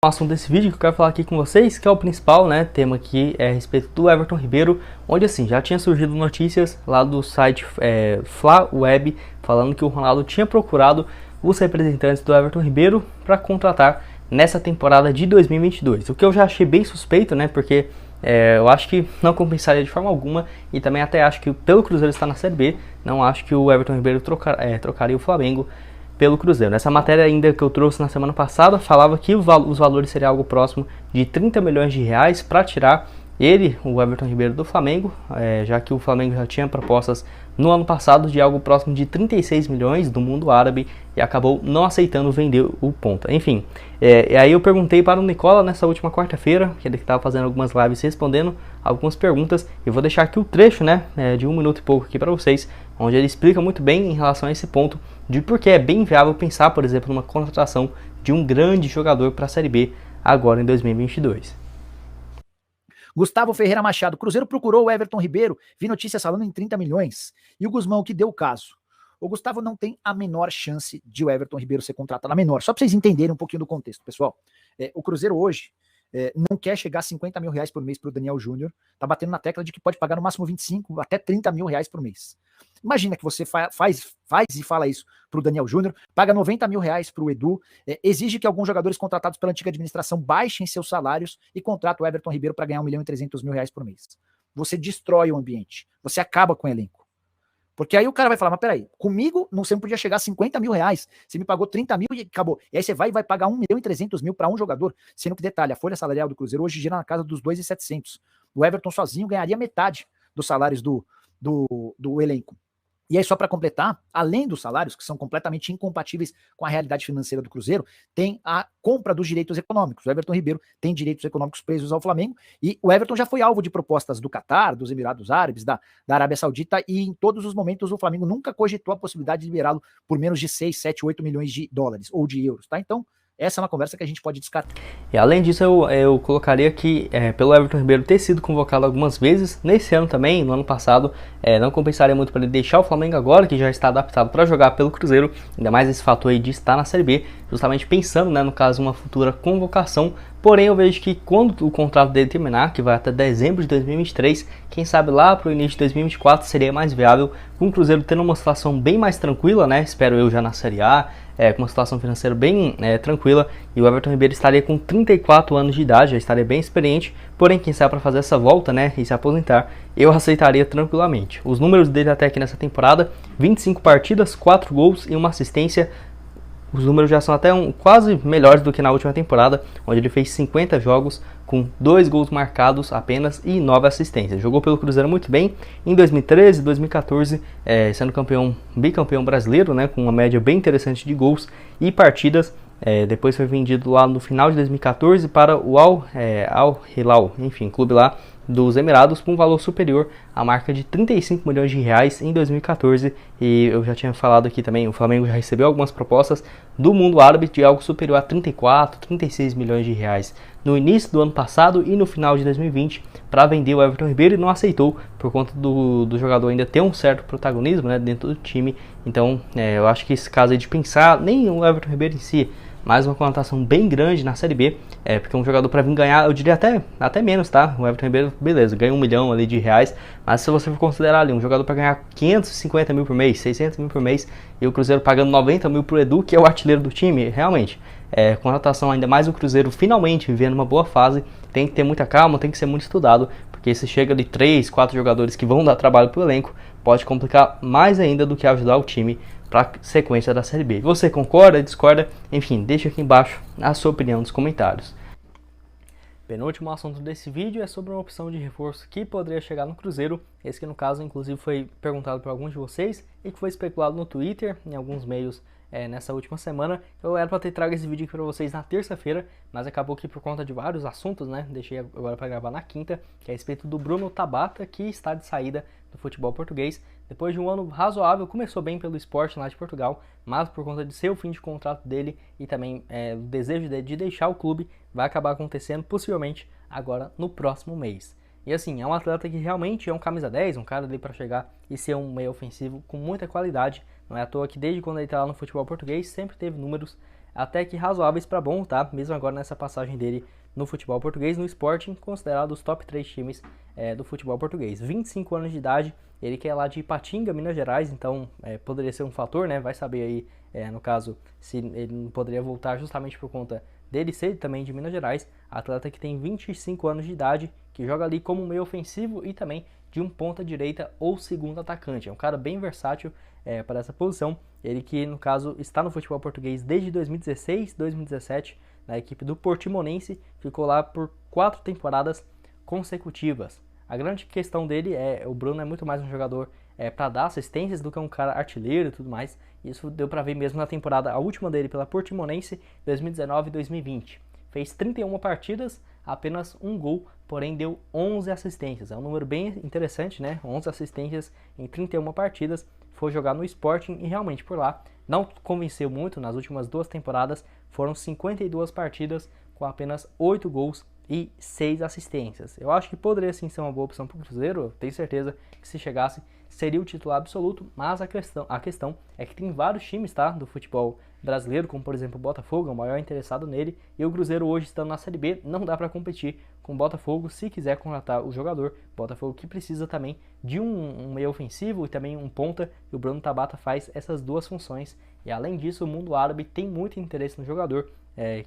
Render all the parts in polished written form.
O assunto desse vídeo que eu quero falar aqui com vocês, que é o principal, né, tema aqui é a respeito do Everton Ribeiro, onde assim, já tinha surgido notícias lá do site Fla Web, falando que o Ronaldo tinha procurado os representantes do Everton Ribeiro para contratar nessa temporada de 2022, o que eu já achei bem suspeito, né, porque eu acho que não compensaria de forma alguma, e também até acho que pelo Cruzeiro estar na Série B, não acho que o Everton Ribeiro trocaria o Flamengo pelo Cruzeiro. Nessa matéria ainda que eu trouxe na semana passada, falava que os valores seriam algo próximo de 30 milhões de reais para tirar ele, o Everton Ribeiro, do Flamengo, já que o Flamengo já tinha propostas no ano passado de algo próximo de 36 milhões do mundo árabe e acabou não aceitando vender o ponta. Enfim, e aí eu perguntei para o Nicola nessa última quarta-feira, que ele estava fazendo algumas lives respondendo algumas perguntas, e vou deixar aqui o trecho, né, de 1 minuto e pouco aqui para vocês, onde ele explica muito bem em relação a esse ponto de por que é bem viável pensar, por exemplo, numa contratação de um grande jogador para a Série B agora em 2022. Gustavo Ferreira Machado, Cruzeiro procurou o Everton Ribeiro, vi notícias falando em 30 milhões. E o Guzmão que deu o caso. O Gustavo não tem a menor chance de o Everton Ribeiro ser contratado, a menor. Só para vocês entenderem um pouquinho do contexto, pessoal. O Cruzeiro hoje não quer chegar a 50 mil reais por mês para o Daniel Júnior, tá batendo na tecla de que pode pagar no máximo 25 até 30 mil reais por mês. Imagina que você faz e fala isso para o Daniel Júnior, paga 90 mil reais para o Edu, exige que alguns jogadores contratados pela antiga administração baixem seus salários e contrata o Everton Ribeiro para ganhar 1 milhão e 300 mil reais por mês. Você destrói o ambiente, você acaba com o elenco. Porque aí o cara vai falar, mas peraí, comigo você não podia chegar a 50 mil reais, você me pagou 30 mil e acabou. E aí você vai pagar 1 milhão e 300 mil para um jogador, sendo que, detalhe, a folha salarial do Cruzeiro hoje gira na casa dos 2.700. O Everton sozinho ganharia metade dos salários do elenco. E aí, só para completar, além dos salários, que são completamente incompatíveis com a realidade financeira do Cruzeiro, tem a compra dos direitos econômicos. O Everton Ribeiro tem direitos econômicos presos ao Flamengo, e o Everton já foi alvo de propostas do Catar, dos Emirados Árabes, da Arábia Saudita, e em todos os momentos o Flamengo nunca cogitou a possibilidade de liberá-lo por menos de 6, 7, 8 milhões de dólares ou de euros, tá? Então, essa é uma conversa que a gente pode descartar. E além disso, eu colocaria que pelo Everton Ribeiro ter sido convocado algumas vezes, nesse ano também, no ano passado, não compensaria muito para ele deixar o Flamengo agora, que já está adaptado para jogar pelo Cruzeiro, ainda mais esse fator aí de estar na Série B, justamente pensando, né, no caso, uma futura convocação. Porém, eu vejo que quando o contrato dele terminar, que vai até dezembro de 2023, quem sabe lá para o início de 2024 seria mais viável, com o Cruzeiro tendo uma situação bem mais tranquila, né, espero eu já na Série A, com uma situação financeira bem tranquila, e o Everton Ribeiro estaria com 34 anos de idade, já estaria bem experiente, porém quem sabe para fazer essa volta, né, e se aposentar, eu aceitaria tranquilamente. Os números dele até aqui nessa temporada, 25 partidas, 4 gols e 1 assistência. Os números já são até quase melhores do que na última temporada, onde ele fez 50 jogos com 2 gols marcados apenas e 9 assistências. Jogou pelo Cruzeiro muito bem em 2013 e 2014, sendo bicampeão brasileiro, né, com uma média bem interessante de gols e partidas. Depois foi vendido lá no final de 2014 para o Al Hilal, enfim, clube lá dos Emirados, por um valor superior à marca de 35 milhões de reais em 2014, e eu já tinha falado aqui também, o Flamengo já recebeu algumas propostas do mundo árabe de algo superior a 34, 36 milhões de reais no início do ano passado e no final de 2020 para vender o Everton Ribeiro, e não aceitou por conta do jogador ainda ter um certo protagonismo, né, dentro do time. Então eu acho que esse caso aí de pensar, nem o Everton Ribeiro em si, mais uma conotação bem grande na Série B, porque um jogador para vir ganhar, eu diria até menos, tá? O Everton Ribeiro, beleza, ganha 1 milhão ali de reais, mas se você for considerar ali um jogador para ganhar 550 mil por mês, 600 mil por mês, e o Cruzeiro pagando 90 mil pro Edu, que é o artilheiro do time, realmente, conotação ainda mais o Cruzeiro finalmente vivendo uma boa fase, tem que ter muita calma, tem que ser muito estudado, porque se chega ali 3, 4 jogadores que vão dar trabalho pro elenco, pode complicar mais ainda do que ajudar o time para a sequência da Série B. Você concorda, discorda? Enfim, deixa aqui embaixo a sua opinião nos comentários. Penúltimo assunto desse vídeo é sobre uma opção de reforço que poderia chegar no Cruzeiro. Esse que no caso inclusive foi perguntado por alguns de vocês e que foi especulado no Twitter, em alguns meios nessa última semana. Eu era para ter trago esse vídeo aqui para vocês na terça-feira, mas acabou que por conta de vários assuntos, né, deixei agora para gravar na quinta, que é a respeito do Bruno Tabata, que está de saída do futebol português. Depois de um ano razoável, começou bem pelo Sporting lá de Portugal, mas por conta de ser o fim de contrato dele e também o desejo dele de deixar o clube, vai acabar acontecendo possivelmente agora no próximo mês. E assim, é um atleta que realmente é um camisa 10, um cara ali para chegar e ser um meio ofensivo com muita qualidade. Não é à toa que desde quando ele está lá no futebol português sempre teve números até que razoáveis para bom, tá? Mesmo agora nessa passagem dele no futebol português, no Sporting, considerado os top 3 times do futebol português. 25 anos de idade, ele que é lá de Ipatinga, Minas Gerais, então poderia ser um fator, né? Vai saber aí, no caso, se ele não poderia voltar justamente por conta dele ser também de Minas Gerais. Atleta que tem 25 anos de idade, que joga ali como meio ofensivo e também de um ponta direita ou segundo atacante. É um cara bem versátil para essa posição. Ele que, no caso, está no futebol português desde 2016, 2017, na equipe do Portimonense, ficou lá por 4 temporadas consecutivas. A grande questão dele o Bruno é muito mais um jogador para dar assistências do que um cara artilheiro e tudo mais. Isso deu para ver mesmo na temporada, a última dele pela Portimonense, 2019 e 2020. Fez 31 partidas, apenas um gol, porém deu 11 assistências. É um número bem interessante, né? 11 assistências em 31 partidas. Foi jogar no Sporting e realmente por lá não convenceu muito. Nas últimas 2 temporadas foram 52 partidas com apenas 8 gols e 6 assistências. Eu acho que poderia sim ser uma boa opção para o Cruzeiro. Eu tenho certeza que se chegasse seria o titular absoluto, mas a questão é que tem vários times, tá, do futebol brasileiro, como por exemplo o Botafogo, é o maior interessado nele, e o Cruzeiro hoje estando na Série B, não dá para competir com o Botafogo se quiser contratar o jogador. Botafogo que precisa também de um meio ofensivo e também um ponta, e o Bruno Tabata faz essas 2 funções. E além disso, o mundo árabe tem muito interesse no jogador,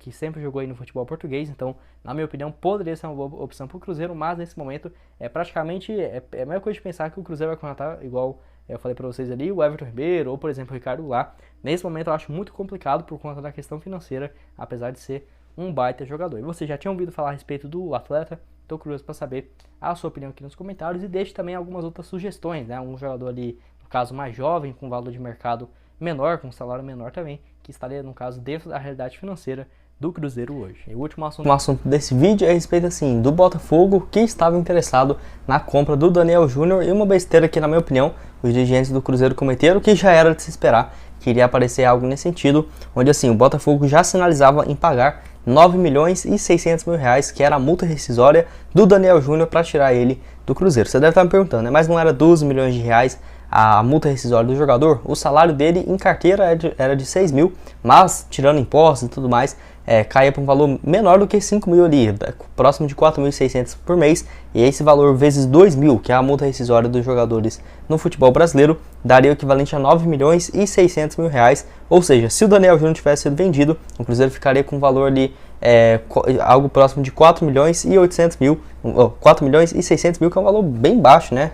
que sempre jogou aí no futebol português, então, na minha opinião, poderia ser uma boa opção para o Cruzeiro, mas nesse momento praticamente a mesma coisa de pensar que o Cruzeiro vai contratar, igual eu falei para vocês ali, o Everton Ribeiro ou, por exemplo, o Ricardo Goulart. Nesse momento eu acho muito complicado por conta da questão financeira, apesar de ser um baita jogador. E você já tinha ouvido falar a respeito do atleta? Estou curioso para saber a sua opinião aqui nos comentários e deixe também algumas outras sugestões, né? Um jogador ali, no caso, mais jovem, com valor de mercado menor, com salário menor também, que estaria, no caso, dentro da realidade financeira do Cruzeiro hoje. E o último assunto desse vídeo é a respeito, assim, do Botafogo, que estava interessado na compra do Daniel Júnior, e uma besteira que, na minha opinião, os dirigentes do Cruzeiro cometeram, que já era de se esperar, que iria aparecer algo nesse sentido, onde, assim, o Botafogo já sinalizava em pagar 9 milhões e 600 mil reais, que era a multa rescisória do Daniel Júnior para tirar ele do Cruzeiro. Você deve estar me perguntando, né? Mas não era 12 milhões de reais a multa rescisória do jogador? O salário dele em carteira era de 6 mil, mas tirando impostos e tudo mais, caía para um valor menor do que 5 mil ali, próximo de 4.600 por mês, e esse valor vezes 2 mil, que é a multa rescisória dos jogadores no futebol brasileiro, daria o equivalente a 9 milhões e 600 mil reais, ou seja, se o Daniel Júnior tivesse sido vendido, o Cruzeiro ficaria com um valor ali, algo próximo de 4 milhões e 800 mil, 4 milhões e 600 mil, que é um valor bem baixo, né,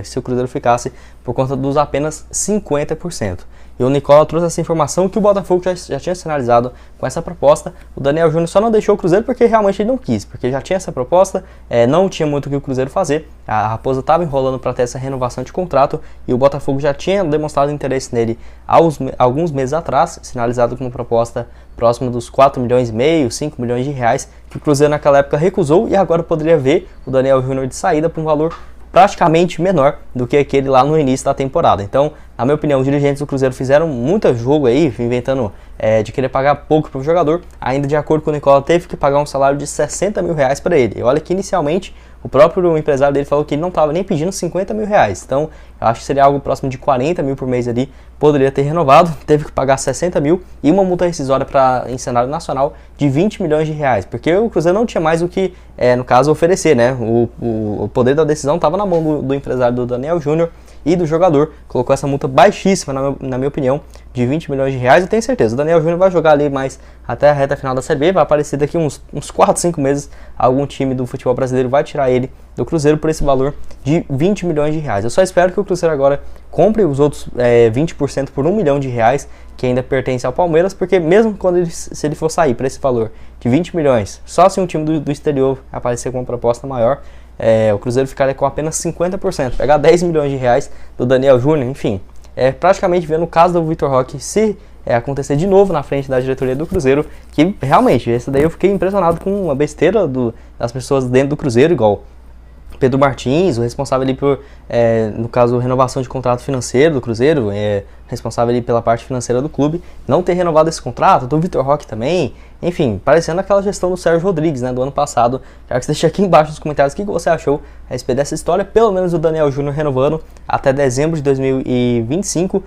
se o Cruzeiro ficasse por conta dos apenas 50%. E o Nicola trouxe essa informação que o Botafogo já tinha sinalizado com essa proposta. O Daniel Júnior só não deixou o Cruzeiro porque realmente ele não quis, porque já tinha essa proposta, não tinha muito o que o Cruzeiro fazer. A Raposa estava enrolando para ter essa renovação de contrato e o Botafogo já tinha demonstrado interesse nele alguns meses atrás, sinalizado com uma proposta próxima dos 4 milhões e meio, 5 milhões de reais, que o Cruzeiro naquela época recusou, e agora poderia ver o Daniel Júnior de saída por um valor praticamente menor do que aquele lá no início da temporada. Então, na minha opinião, os dirigentes do Cruzeiro fizeram muito jogo aí, inventando de querer pagar pouco para o jogador. Ainda de acordo com o Nicola, teve que pagar um salário de 60 mil reais para ele. E olha que inicialmente o próprio empresário dele falou que ele não estava nem pedindo 50 mil reais. Então, eu acho que seria algo próximo de 40 mil por mês ali. Poderia ter renovado, teve que pagar 60 mil e uma multa rescisória em cenário nacional de 20 milhões de reais. Porque o Cruzeiro não tinha mais o que, no caso, oferecer, né? O poder da decisão estava na mão do empresário do Daniel Júnior e do jogador. Colocou essa multa baixíssima, na minha opinião, de 20 milhões de reais. Eu tenho certeza, o Daniel Júnior vai jogar ali mais até a reta final da Série B, vai aparecer daqui uns 4, 5 meses, algum time do futebol brasileiro vai tirar ele do Cruzeiro por esse valor de 20 milhões de reais. Eu só espero que o Cruzeiro agora compre os outros 20% por 1 milhão de reais, que ainda pertence ao Palmeiras, porque mesmo se ele for sair para esse valor de 20 milhões, só se um time do exterior aparecer com uma proposta maior, o Cruzeiro ficaria com apenas 50%, pegar 10 milhões de reais do Daniel Júnior, enfim. Praticamente vendo o caso do Vitor Roque se acontecer de novo na frente da diretoria do Cruzeiro, que realmente, esse daí eu fiquei impressionado com uma besteira das pessoas dentro do Cruzeiro, igual Pedro Martins, o responsável ali por, no caso, renovação de contrato financeiro do Cruzeiro, responsável ali pela parte financeira do clube, não ter renovado esse contrato, do Vitor Roque também, enfim, parecendo aquela gestão do Sérgio Rodrigues, né, do ano passado. Quero que você deixe aqui embaixo nos comentários o que você achou a respeito dessa história, pelo menos o Daniel Júnior renovando até dezembro de 2025,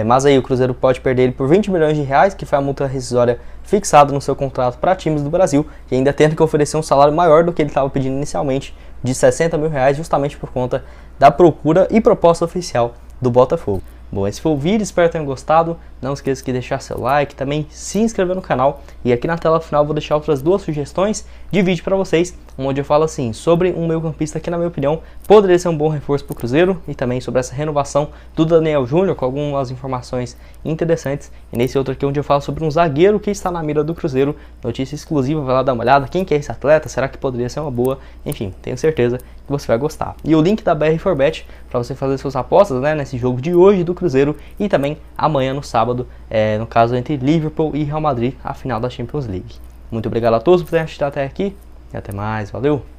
mas aí o Cruzeiro pode perder ele por 20 milhões de reais, que foi a multa rescisória fixada no seu contrato para times do Brasil, e ainda tendo que oferecer um salário maior do que ele estava pedindo inicialmente, de 60 mil reais, justamente por conta da procura e proposta oficial do Botafogo. Bom, esse foi o vídeo, espero que tenham gostado. Não esqueça de deixar seu like, também se inscrever no canal. E aqui na tela final eu vou deixar outras 2 sugestões de vídeo para vocês, onde eu falo assim, sobre um meio-campista que, na minha opinião, poderia ser um bom reforço para o Cruzeiro, e também sobre essa renovação do Daniel Júnior, com algumas informações interessantes. E nesse outro aqui, onde eu falo sobre um zagueiro que está na mira do Cruzeiro, notícia exclusiva, vai lá dar uma olhada. Quem que é esse atleta? Será que poderia ser uma boa? Enfim, tenho certeza que você vai gostar. E o link da BR4Bet para você fazer suas apostas, né, nesse jogo de hoje do Cruzeiro, e também amanhã no sábado, no caso entre Liverpool e Real Madrid, a final da Champions League. Muito obrigado a todos por terem assistido até aqui e até mais, valeu!